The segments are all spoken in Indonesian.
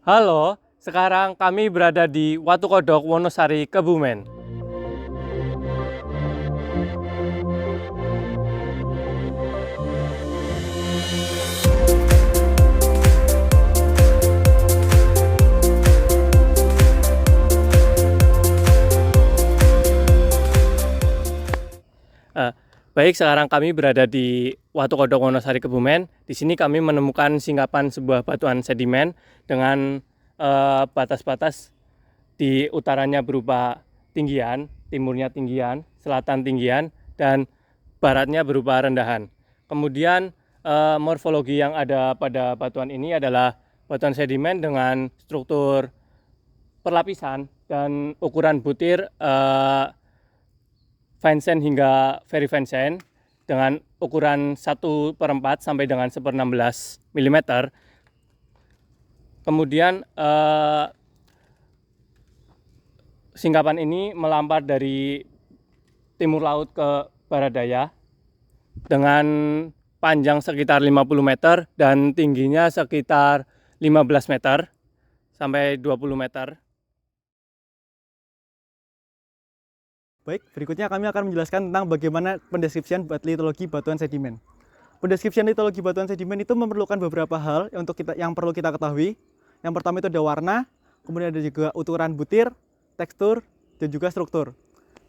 Halo, sekarang kami berada di Watu Kodok, Wonosari, Kebumen. Baik, sekarang kami berada di Watu Kodok, Wonosari, Kebumen. Di sini kami menemukan singkapan sebuah batuan sedimen dengan batas-batas di utaranya berupa tinggian, timurnya tinggian, selatan tinggian, dan baratnya berupa rendahan. Kemudian morfologi yang ada pada batuan ini adalah batuan sedimen dengan struktur perlapisan dan ukuran butir fine sand hingga very fine sand dengan ukuran 1/4 sampai dengan 1/16 mm. Kemudian singkapan ini melampar dari timur laut ke barat daya dengan panjang sekitar 50 meter dan tingginya sekitar 15 meter sampai 20 meter. Baik, berikutnya kami akan menjelaskan tentang bagaimana pendeskripsian litologi batuan sedimen. Pendeskripsian litologi batuan sedimen itu memerlukan beberapa hal yang perlu kita ketahui. Yang pertama itu ada warna, kemudian ada juga ukuran butir, tekstur, dan juga struktur.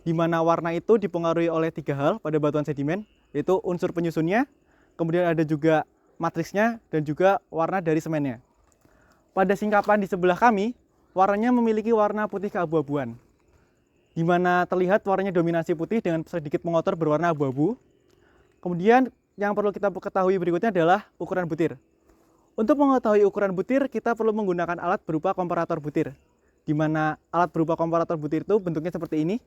Di mana warna itu dipengaruhi oleh 3 hal pada batuan sedimen, yaitu unsur penyusunnya, kemudian ada juga matriksnya, dan juga warna dari semennya. Pada singkapan di sebelah kami, warnanya memiliki warna putih keabu-abuan, di mana terlihat warnanya dominasi putih dengan sedikit mengotor berwarna abu-abu. Kemudian yang perlu kita ketahui berikutnya adalah ukuran butir. Untuk mengetahui ukuran butir, kita perlu menggunakan alat berupa komparator butir, di mana alat berupa komparator butir itu bentuknya seperti ini.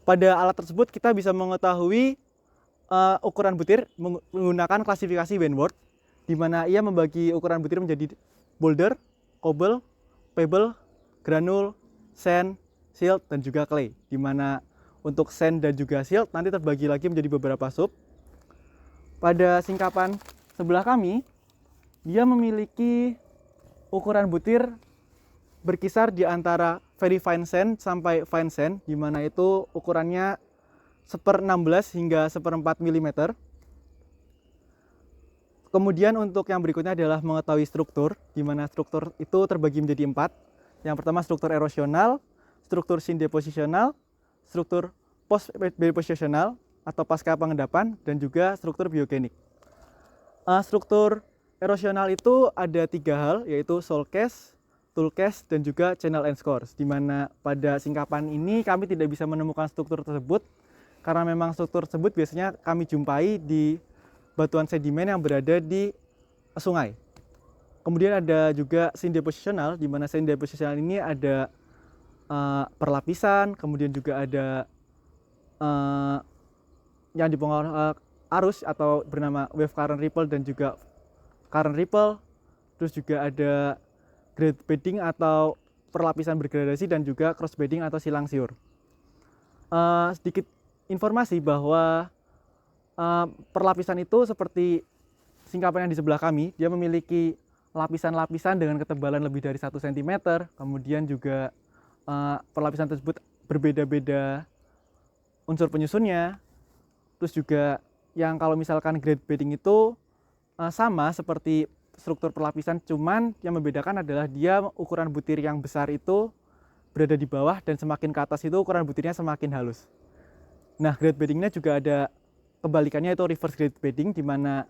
Pada alat tersebut kita bisa mengetahui ukuran butir menggunakan klasifikasi Wentworth, di mana ia membagi ukuran butir menjadi boulder, cobble, pebble, granul, sand, silt, dan juga clay, di mana untuk sand dan juga silt nanti terbagi lagi menjadi beberapa sub. Pada singkapan sebelah kami, dia memiliki ukuran butir berkisar di antara very fine sand sampai fine sand, di mana itu ukurannya 1/16 hingga 1/4 mm. Kemudian untuk yang berikutnya adalah mengetahui struktur, di mana struktur itu terbagi menjadi 4. Yang pertama struktur erosional, struktur sindeposisional, struktur post-deposisional atau pasca pengendapan, dan juga struktur biogenik. Struktur erosional itu ada 3 hal, yaitu soil cast, tool cast, dan juga channel and scores, di mana pada singkapan ini kami tidak bisa menemukan struktur tersebut karena memang struktur tersebut biasanya kami jumpai di batuan sedimen yang berada di sungai. Kemudian ada juga sindeposisional, di mana sindeposisional ini ada perlapisan, kemudian juga ada yang dipengaruhi arus atau bernama wave current ripple dan juga current ripple. Terus juga ada grade bedding atau perlapisan bergradasi dan juga cross bedding atau silang siur. Sedikit informasi bahwa perlapisan itu seperti singkapan yang di sebelah kami, dia memiliki lapisan-lapisan dengan ketebalan lebih dari 1 cm. Kemudian juga perlapisan tersebut berbeda-beda unsur penyusunnya. Terus juga yang kalau misalkan grade bedding itu sama seperti struktur perlapisan, cuman yang membedakan adalah dia ukuran butir yang besar itu berada di bawah dan semakin ke atas itu ukuran butirnya semakin halus. Nah, grade beddingnya juga ada kebalikannya, itu reverse grade bedding, di mana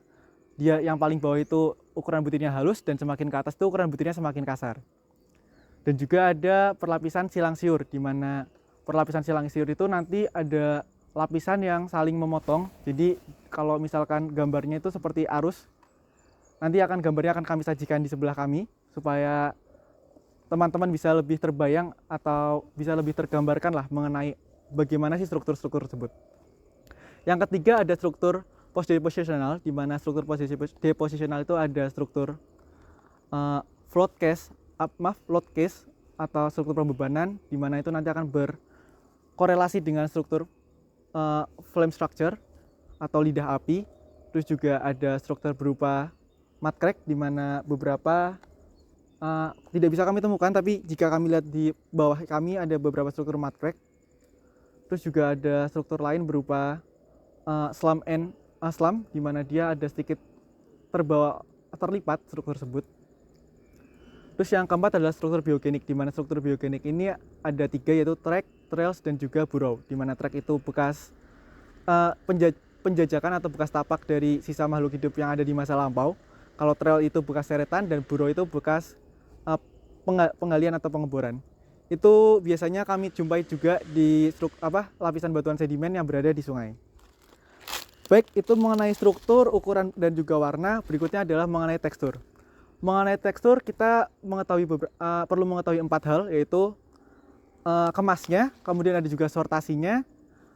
dia yang paling bawah itu ukuran butirnya halus dan semakin ke atas itu ukuran butirnya semakin kasar. Dan juga ada perlapisan silang siur, di mana perlapisan silang siur itu nanti ada lapisan yang saling memotong. Jadi kalau misalkan gambarnya itu seperti arus, nanti gambarnya akan kami sajikan di sebelah kami supaya teman-teman bisa lebih terbayang atau bisa lebih tergambarkan lah mengenai bagaimana sih struktur-struktur tersebut. Yang ketiga ada struktur post depositional, di mana struktur post depositional itu ada struktur float case atau struktur pembebanan, di mana itu nanti akan berkorelasi dengan struktur flame structure atau lidah api. Terus juga ada struktur berupa mud crack, di mana beberapa tidak bisa kami temukan, tapi jika kami lihat di bawah kami ada beberapa struktur mud crack. Terus juga ada struktur lain berupa slump, di mana dia ada sedikit terlipat struktur tersebut. Terus yang keempat adalah struktur biogenik, di mana struktur biogenik ini ada 3, yaitu track, trails, dan juga burrow. Di mana track itu bekas penjajakan atau bekas tapak dari sisa makhluk hidup yang ada di masa lampau. Kalau trail itu bekas seretan, dan burrow itu bekas penggalian atau pengeboran. Itu biasanya kami jumpai juga di lapisan batuan sedimen yang berada di sungai. Baik, itu mengenai struktur, ukuran, dan juga warna. Berikutnya adalah mengenai tekstur. Mengenai tekstur kita perlu mengetahui 4 hal, yaitu kemasnya, kemudian ada juga sortasinya,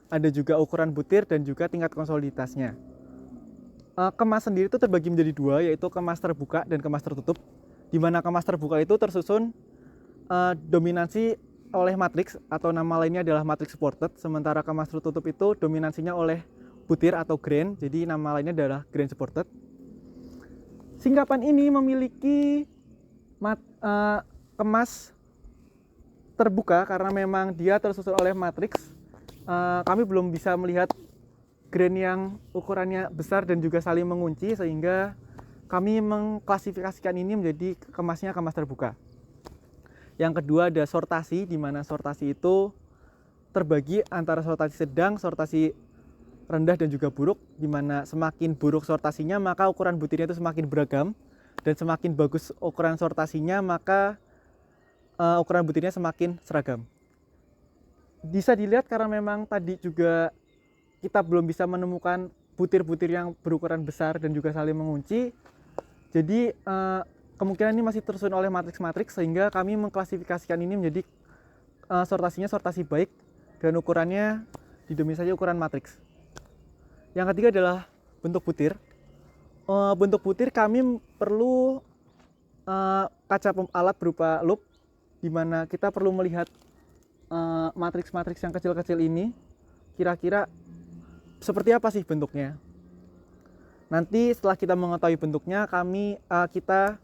ada juga ukuran butir, dan juga tingkat konsoliditasnya. Kemas sendiri itu terbagi menjadi 2, yaitu kemas terbuka dan kemas tertutup. Di mana kemas terbuka itu tersusun dominansi oleh matriks, atau nama lainnya adalah matrix supported, sementara kemas tertutup itu dominansinya oleh butir atau grain, jadi nama lainnya adalah grain supported. Singkapan ini memiliki kemas terbuka karena memang dia tersusun oleh matriks. Kami belum bisa melihat grain yang ukurannya besar dan juga saling mengunci, sehingga kami mengklasifikasikan ini menjadi kemasnya kemas terbuka. Yang kedua ada sortasi, di mana sortasi itu terbagi antara sortasi sedang, sortasi rendah, dan juga buruk, di mana semakin buruk sortasinya maka ukuran butirnya itu semakin beragam, dan semakin bagus ukuran sortasinya maka ukuran butirnya semakin seragam. Bisa dilihat karena memang tadi juga kita belum bisa menemukan butir-butir yang berukuran besar dan juga saling mengunci, jadi kemungkinan ini masih tersusun oleh matriks-matriks, sehingga kami mengklasifikasikan ini menjadi sortasinya sortasi baik dan ukurannya didominasi ukuran matriks. Yang ketiga adalah bentuk butir. Bentuk butir kami perlu kaca alat berupa loop, di mana kita perlu melihat matriks-matriks yang kecil-kecil ini kira-kira seperti apa sih bentuknya. Nanti setelah kita mengetahui bentuknya, kita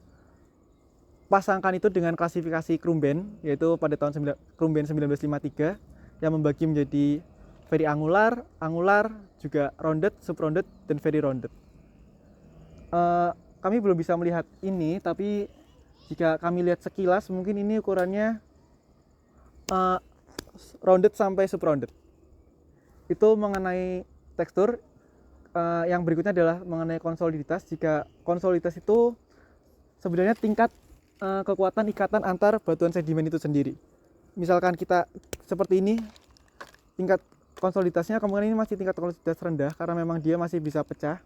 pasangkan itu dengan klasifikasi Krumben, yaitu pada tahun Krumben 1953, yang membagi menjadi very angular, juga rounded, sub-rounded, dan very rounded. Kami belum bisa melihat ini, tapi jika kami lihat sekilas, mungkin ini ukurannya rounded sampai sub-rounded. Itu mengenai tekstur. Yang berikutnya adalah mengenai konsoliditas. Jika konsoliditas itu sebenarnya tingkat kekuatan ikatan antar batuan sedimen itu sendiri. Misalkan kita seperti ini, tingkat konsoliditasnya kemungkinan ini masih tingkat konsoliditas rendah karena memang dia masih bisa pecah.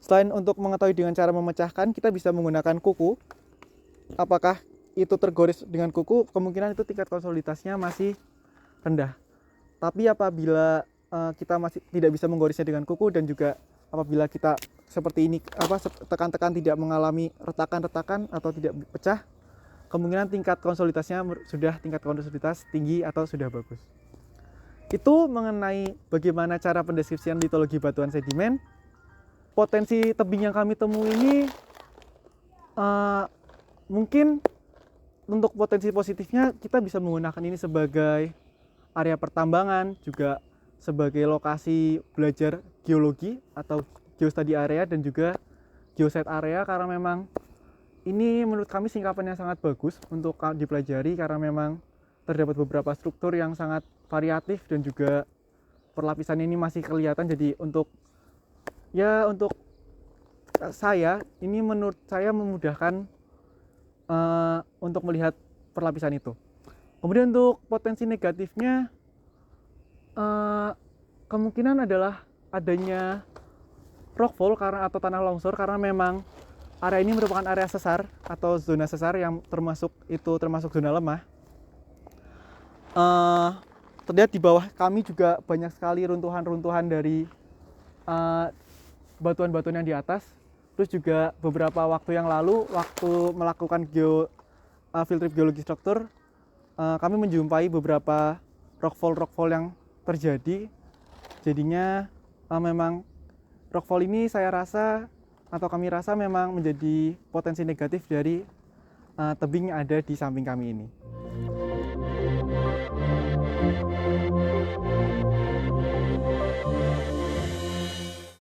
Selain untuk mengetahui dengan cara memecahkan, kita bisa menggunakan kuku. Apakah itu tergores dengan kuku, kemungkinan itu tingkat konsoliditasnya masih rendah. Tapi apabila kita masih tidak bisa menggoresnya dengan kuku, dan juga apabila kita seperti ini tekan-tekan tidak mengalami retakan-retakan atau tidak pecah, kemungkinan tingkat konsoliditasnya sudah tingkat konsoliditas tinggi atau sudah bagus. Itu mengenai bagaimana cara pendeskripsian litologi batuan sedimen. Potensi tebing yang kami temui ini mungkin untuk potensi positifnya kita bisa menggunakan ini sebagai area pertambangan, juga sebagai lokasi belajar geologi atau geostudy area, dan juga geosite area, karena memang ini menurut kami singkapan yang sangat bagus untuk dipelajari karena memang terdapat beberapa struktur yang sangat variatif dan juga perlapisan ini masih kelihatan. Jadi untuk saya ini menurut saya memudahkan untuk melihat perlapisan itu. Kemudian untuk potensi negatifnya kemungkinan adalah adanya rockfall atau tanah longsor, karena memang area ini merupakan area sesar atau zona sesar yang termasuk zona lemah. Terlihat di bawah kami juga banyak sekali runtuhan-runtuhan dari batuan-batuan yang di atas. Terus juga beberapa waktu yang lalu, waktu melakukan field trip geologi struktur, kami menjumpai beberapa rockfall yang terjadi. Jadinya memang rockfall ini kami rasa memang menjadi potensi negatif dari tebing yang ada di samping kami ini.